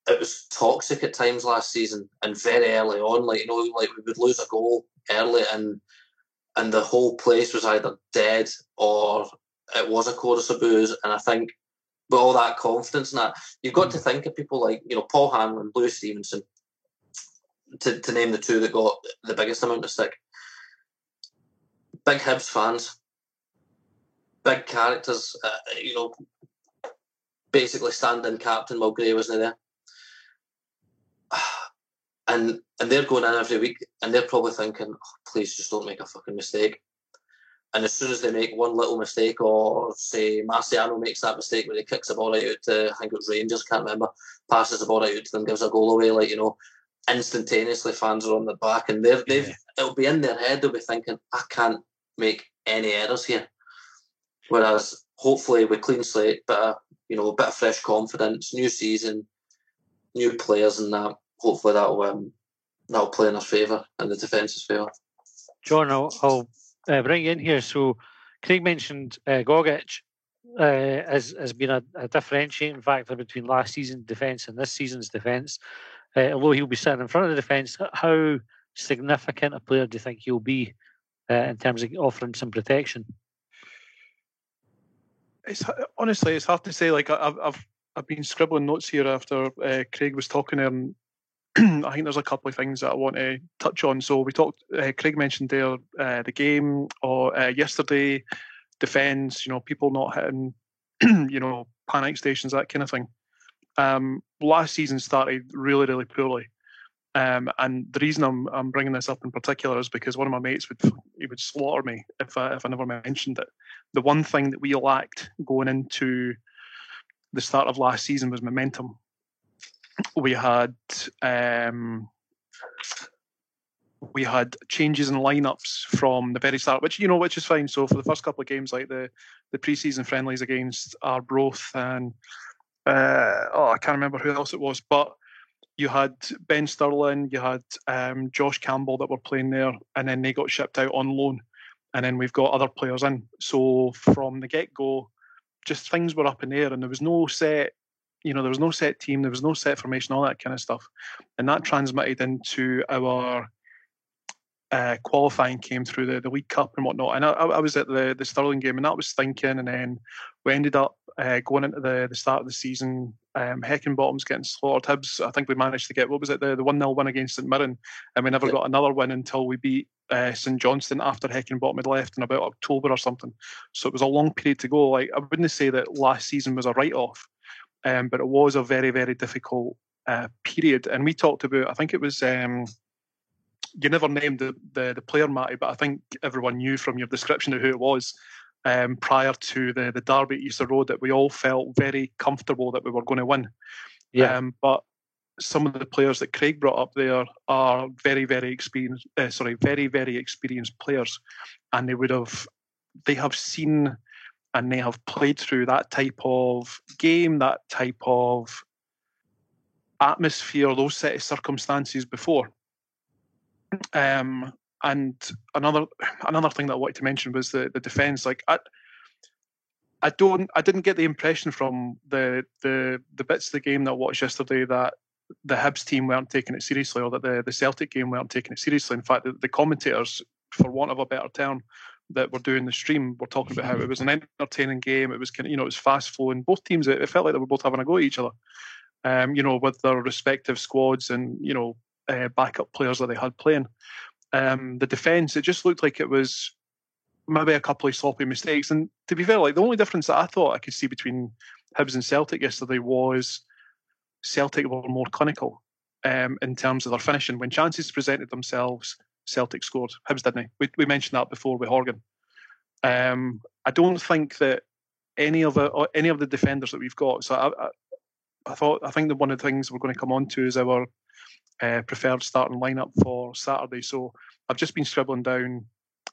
it was toxic at times last season, and very early on, like, you know, like we would lose a goal early, and the whole place was either dead or it was a chorus of boos. And I think with all that confidence and that, you've got to think of people like, you know, Paul Hanlon, Lewis Stevenson, to name the two that got the biggest amount of stick. Big Hibs fans. big characters, basically stand-in captain while Gray wasn't there. And they're going in every week and they're probably thinking, oh, please just don't make a fucking mistake. And as soon as they make one little mistake, or say Marciano makes that mistake where he kicks the ball right out to, I think it was Rangers, can't remember, passes the ball right out to them, gives a goal away, instantaneously fans are on their back, and it'll be in their head, they'll be thinking, I can't make any errors here. Whereas hopefully with clean slate, a bit of fresh confidence, new season, new players, and that, hopefully that'll play in our favour and the defence's favour. John, I'll bring you in here. So Craig mentioned Gogic has been a differentiating factor between last season's defence and this season's defence. Although he'll be sitting in front of the defence, how significant a player do you think he'll be in terms of offering some protection? Honestly, it's hard to say. I've been scribbling notes here after Craig was talking, and I think there's a couple of things that I want to touch on. So we talked. Craig mentioned there the game or yesterday, defence. People not hitting, panic stations, that kind of thing. Last season started really, really poorly, and the reason I'm bringing this up in particular is because one of my mates would slaughter me if I never mentioned it. The one thing that we lacked going into the start of last season was momentum. We had changes in lineups from the very start, which is fine. So for the first couple of games, like the pre-season friendlies against Arbroath and I can't remember who else it was, but you had Ben Sterling, you had Josh Campbell that were playing there, and then they got shipped out on loan, and then we've got other players in. So from the get-go, just things were up in the air, and there was no set. There was no set team, there was no set formation, all that kind of stuff. And that transmitted into our qualifying game through the League Cup and whatnot. And I was at the Stirling game, and that was thinking, and then we ended up going into the start of the season, Heckingbottom's getting slaughtered. Hibs, I think we managed to get, what was it, the 1-0 win against St Mirren, and we never got another win until we beat St Johnstone after Heckingbottom had left in about October or something. So it was a long period to go. I wouldn't say that last season was a write-off, but it was a very, very difficult period. And we talked about, I think it was, you never named the player, Matty, but I think everyone knew from your description of who it was prior to the derby at Easter Road that we all felt very comfortable that we were going to win. Yeah. But some of the players that Craig brought up there are very, very experienced. Very, very experienced players, and they have seen and they have played through that type of game, that type of atmosphere, those set of circumstances before. And another thing that I wanted to mention was the defence. I didn't get the impression from the bits of the game that I watched yesterday that the Hibs team weren't taking it seriously, or that the Celtic game weren't taking it seriously. In fact, the commentators, for want of a better term, that were doing the stream were talking about how it was an entertaining game. It was it was fast flowing. Both teams, it felt like they were both having a go at each other. With their respective squads and backup players that they had playing. The defence, it just looked like it was maybe a couple of sloppy mistakes. And to be fair, the only difference that I thought I could see between Hibs and Celtic yesterday was Celtic were more clinical in terms of their finishing. When chances presented themselves, Celtic scored. Hibs didn't. We mentioned that before with Horgan. I don't think that any of the defenders that we've got. So I think that one of the things we're going to come on to is our preferred starting lineup for Saturday. So I've just been scribbling down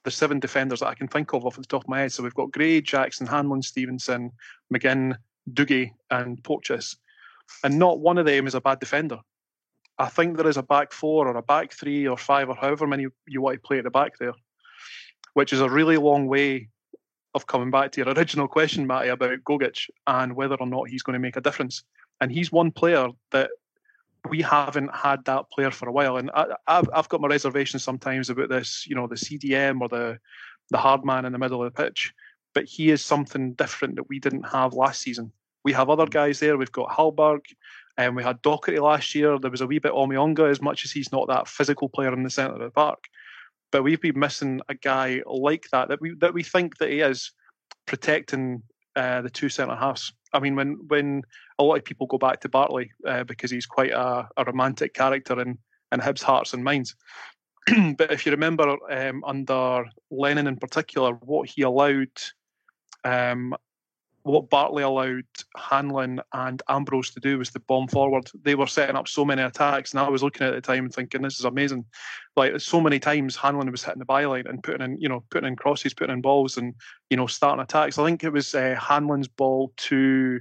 the 7 defenders that I can think of off the top of my head. So we've got Gray, Jackson, Hanlon, Stevenson, McGinn, Dougie, and Porteous. And not one of them is a bad defender. I think there is a back 4 or a back 3 or 5 or however many you want to play at the back there, which is a really long way of coming back to your original question, Matty, about Gogic and whether or not he's going to make a difference. And he's one player that we haven't had that player for a while. And I've got my reservations sometimes about this, the CDM or the hard man in the middle of the pitch. But he is something different that we didn't have last season. We have other guys there. We've got Hallberg, and we had Docherty last year. There was a wee bit Omionga, as much as he's not that physical player in the centre of the park. But we've been missing a guy like that we think that he is. protecting the two centre halves. I mean, when a lot of people go back to Bartley because he's quite a romantic character in Hibs' hearts and minds. But if you remember, under Lennon in particular, what Bartley allowed Hanlon and Ambrose to do was to bomb forward. They were setting up so many attacks, and I was looking at it at the time and thinking, this is amazing. Like, so many times Hanlon was hitting the byline and putting in crosses, putting in balls, and starting attacks. I think it was Hanlon's ball to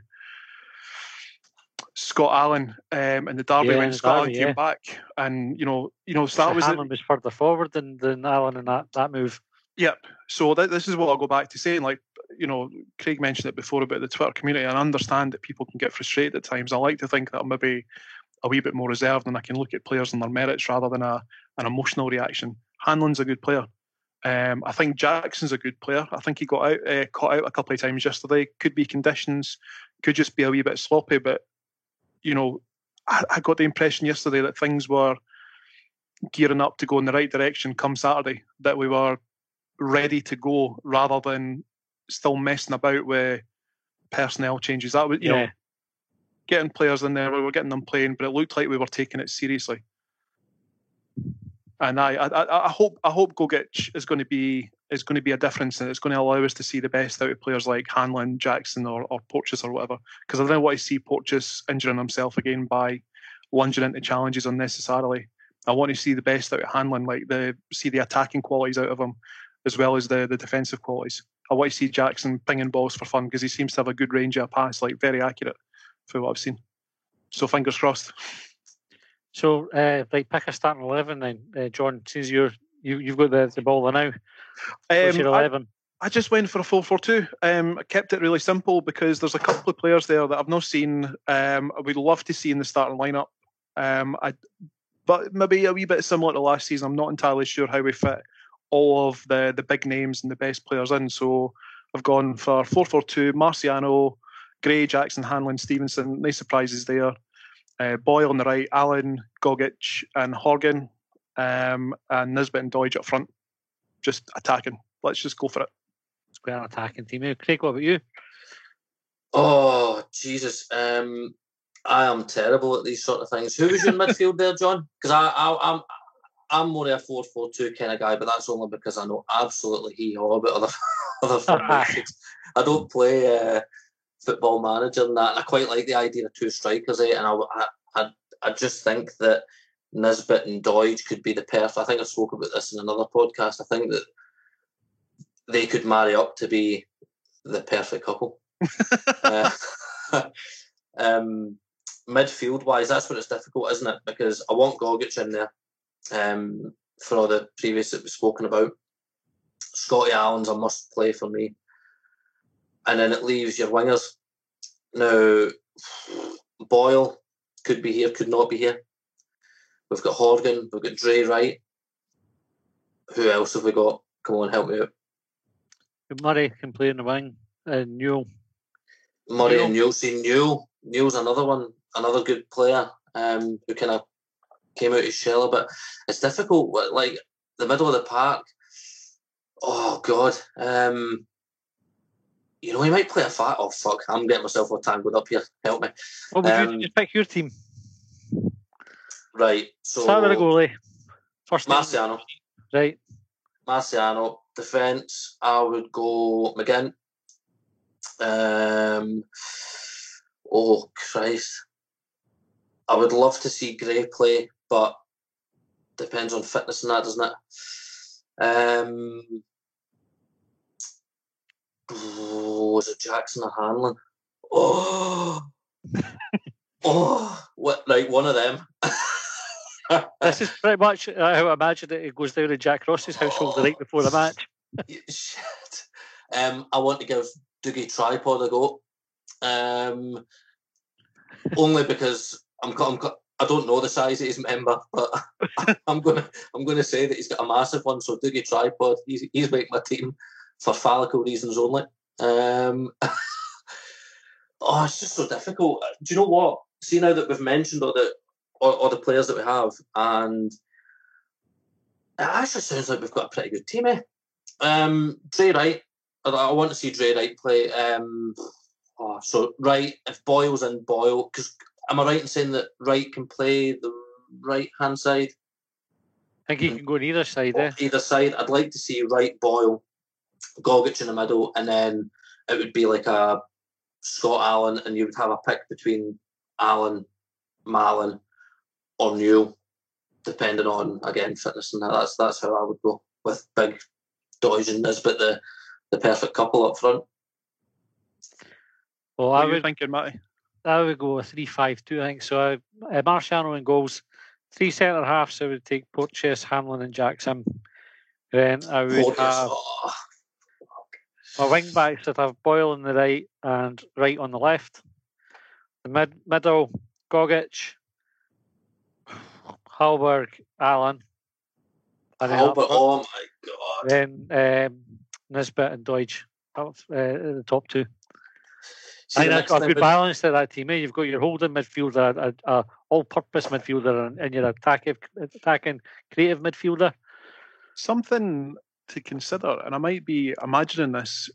Scott Allen in the derby when Scott Allen came back, and that was Hanlon was further forward than Allen in that move. Yep. So this is what I'll go back to saying. Like, Craig mentioned it before about the Twitter community, and I understand that people can get frustrated at times. I like to think that I'm maybe a wee bit more reserved and I can look at players and their merits rather than an emotional reaction. Hanlon's a good player. I think Jackson's a good player. I think he got caught out a couple of times yesterday. Could be conditions, could just be a wee bit sloppy, but I got the impression yesterday that things were gearing up to go in the right direction come Saturday, that we were ready to go rather than still messing about with personnel changes. That was, getting players in there, we were getting them playing, but it looked like we were taking it seriously. And I hope Gogic is going to be a difference, and it's going to allow us to see the best out of players like Hanlon, Jackson, or Porteous or whatever. Because I don't want to see Porteous injuring himself again by lunging into challenges unnecessarily. I want to see the best out of Hanlon, see the attacking qualities out of him, as well as the defensive qualities. I want to see Jackson pinging balls for fun because he seems to have a good range of pass, very accurate for what I've seen. So fingers crossed. So, pick a starting 11 then, John. Since you've got the ball now, what's your 11? I just went for a 4-4-2. I kept it really simple because there's a couple of players there that I've not seen. I would love to see in the starting lineup. But maybe a wee bit similar to last season. I'm not entirely sure how we fit all of the big names and the best players in. So I've gone for 4-4-2, Marciano, Gray, Jackson, Hanlon, Stevenson. No surprises there. Boyle on the right, Allen, Gogic and Horgan, and Nisbet and Doidge up front. Just attacking. Let's just go for it. It's quite an attacking team. Craig, what about you? Oh, Jesus. I am terrible at these sort of things. Who was your midfield there, John? Because I'm more of a 4-4-2 kind of guy, but that's only because I know absolutely hee-haw about other formations. I don't play Football Manager and that. I quite like the idea of two strikers, and I just think that Nisbet and Doidge could be the perfect. I think I spoke about this in another podcast. I think that they could marry up to be the perfect couple. Midfield-wise, that's where it's difficult, isn't it? Because I want Gogic in there for all the previous that we've spoken about. Scotty Allen's a must-play for me. And then it leaves your wingers. Now, Boyle could be here, could not be here. We've got Horgan, we've got Dre Wright. Who else have we got? Come on, help me out. Murray can play in the wing. Newell. Murray and Newell. See, Newell's another one, another good player who kind of came out his shell a bit. It's difficult, like the middle of the park. Oh, God. He might play a fat. Oh, fuck. I'm getting myself all tangled up here. Help me. What would you just pick your team? Right. So start with a goalie. First Marciano. Right. Marciano. Defence, I would go McGinn. Oh, Christ. I would love to see Gray play, but depends on fitness and that, doesn't it? Was it Jackson or Hanlon? Oh, what? Like one of them. This is pretty much how I imagine it goes down in Jack Ross's household the night before the match. Shit. I want to give Dougie Tripod a go. Only because I don't know the size of his member, but I'm gonna say that he's got a massive one. So Dougie Tripod, he's making my team for phallical reasons only. It's just so difficult. Do you know what? See, now that we've mentioned all the players that we have, and it actually sounds like we've got a pretty good team, eh? Dre Wright, I want to see Dre Wright play. So Wright, if Boyle's in Boyle, because am I right in saying that Wright can play the right-hand side? I think he can go on either side, Either side. I'd like to see Wright, Boyle, Gogic in the middle, and then it would be like a Scott Allen, and you would have a pick between Allen, Mallon, or Newell, depending on, again, fitness and that. That's how I would go, with Big, Doidge and Nisbet, the perfect couple up front. Well, what are you thinking, Matty? I would go 3-5-2, I think. So Marciano in goals, 3 centre halves. I would take Porteous, Hanlon, and Jackson. Then I would have my wing backs. I'd have Boyle on the right and Wright on the left. The middle, Gogic, Hallberg, Allen. Hallberg, oh my God. Then Nisbet and Doidge, the top two. I think that's got a good balance to that team. You've got your holding midfielder, a all-purpose midfielder, and your attacking creative midfielder. Something to consider, and I might be imagining this,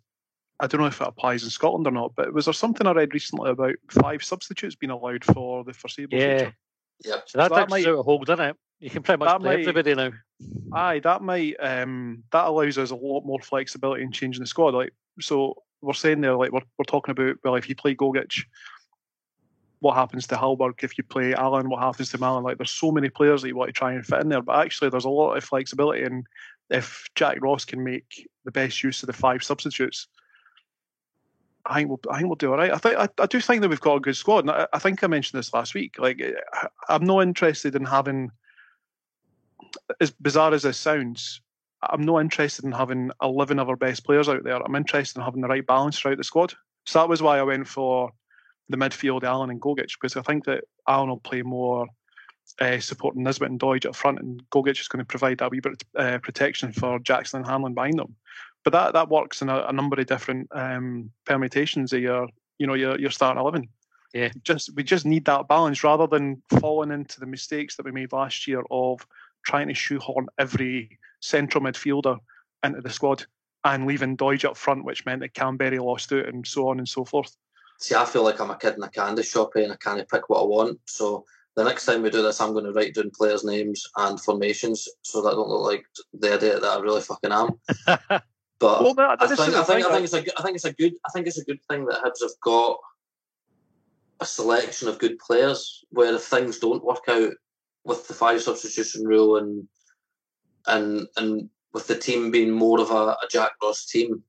I don't know if it applies in Scotland or not, but was there something I read recently about 5 substitutes being allowed for the foreseeable future? Yeah. So that takes out a hold, doesn't it? You can pretty much play everybody now. Aye, that might that allows us a lot more flexibility in changing the squad. Like, so we're saying there, like we're talking about, well, if you play Gogic, what happens to Hallberg? If you play Allen, what happens to Mallon? Like, there's so many players that you want to try and fit in there, but actually there's a lot of flexibility, and if Jack Ross can make the best use of the 5 substitutes, I think we'll do all right. I do think that we've got a good squad, and I think I mentioned this last week. Like, I'm not interested in having, as bizarre as this sounds, I'm not interested in having 11 of our best players out there. I'm interested in having the right balance throughout the squad. So that was why I went for the midfield, Allen and Gogic, because I think that Allen will play more supporting Nisbet and Doidge up front, and Gogic is going to provide that wee bit of protection for Jackson and Hanlon behind them. But that works in a number of different permutations of your starting 11. Yeah. We just need that balance, rather than falling into the mistakes that we made last year of trying to shoehorn every central midfielder into the squad and leaving Doidge up front, which meant that Canberra lost out and so on and so forth. See, I feel like I'm a kid in a candy shop and I can't pick what I want. So the next time we do this, I'm going to write down players' names and formations so that I don't look like the idiot that I really fucking am. But I think it's a good thing that Hibs have got a selection of good players, where if things don't work out with the 5 substitution rule and with the team being more of a Jack Ross team,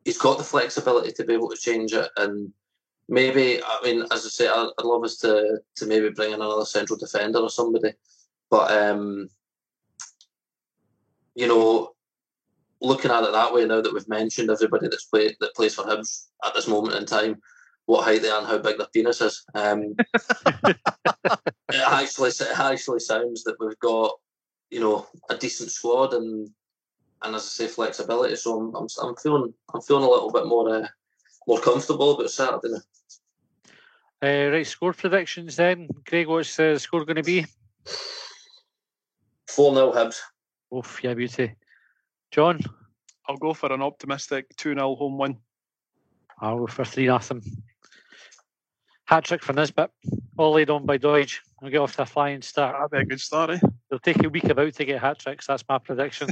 he's got the flexibility to be able to change it. And maybe, I mean, as I say, I'd love us to maybe bring in another central defender or somebody. But, looking at it that way, now that we've mentioned everybody that plays for Hibs at this moment in time, what height they are and how big their penis is, it actually sounds that we've got, a decent squad and as I say, flexibility. So I'm feeling a little bit more comfortable about Saturday now. Right, score predictions then. Craig, what's the score going to be? 4-0 Hibs. Oof, yeah, beauty. John? I'll go for an optimistic 2-0 home win. I'll go for 3-0. Hat-trick for Nisbet. All laid on by Doidge. I'll get off to a flying start. That'd be a good start, eh? It'll take a week about to get hat-tricks. That's my prediction.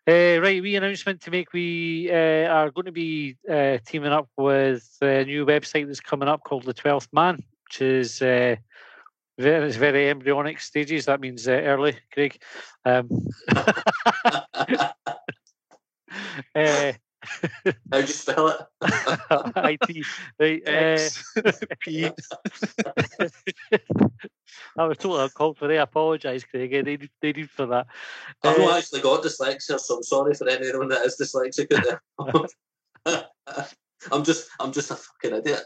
Right, wee announcement to make. We are going to be teaming up with a new website that's coming up called The 12th Man, which is it's very embryonic stages. That means early, Craig. How'd you spell it? IT. Right, P. I was totally uncalled for. I apologise, Craig. They need for that. I've not actually got dyslexia, so I'm sorry for anyone that is dyslexic out there. I'm just a fucking idiot.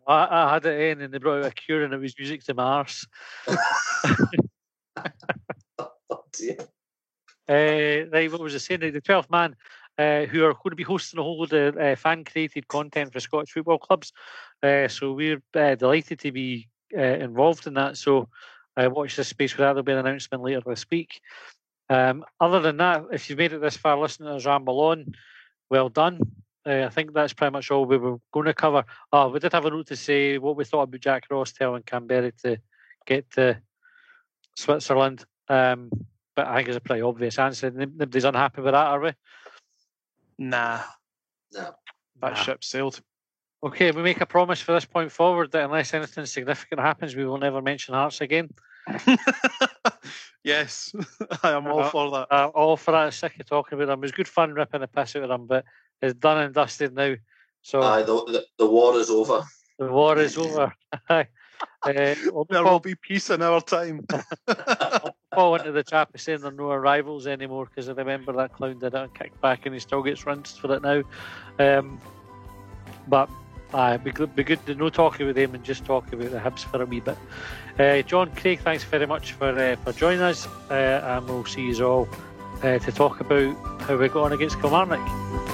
I had it in, and they brought out a cure, and it was music to my arse. Oh dear. Right, what was I saying? The 12th Man, who are going to be hosting a whole load of fan-created content for Scottish football clubs. So we're delighted to be involved in that. So watch this space for that. There'll be an announcement later this week. Other than that, if you've made it this far listening to us ramble on, well done. I think that's pretty much all we were going to cover. We did have a note to say what we thought about Jack Ross telling Canberra to get to Switzerland. But I think it's a pretty obvious answer. Nobody's unhappy with that, are we? Nah. No. That ship sailed. Okay, we make a promise for this point forward that unless anything significant happens, we will never mention Hearts again. Yes, I am all for that. All for that. Sick of talking about them. It was good fun ripping the piss out of them, but it's done and dusted now. So the war is over. The war is over. There will be peace in our time. I'll fall into the trap of saying there are no arrivals anymore, because I remember that clown did it and kicked back and he still gets rinsed for it now. But it'd be good to no talking with him and just talk about the Hibs for a wee bit. John, Craig, thanks very much for joining us, and we'll see you all to talk about how we got on against Kilmarnock.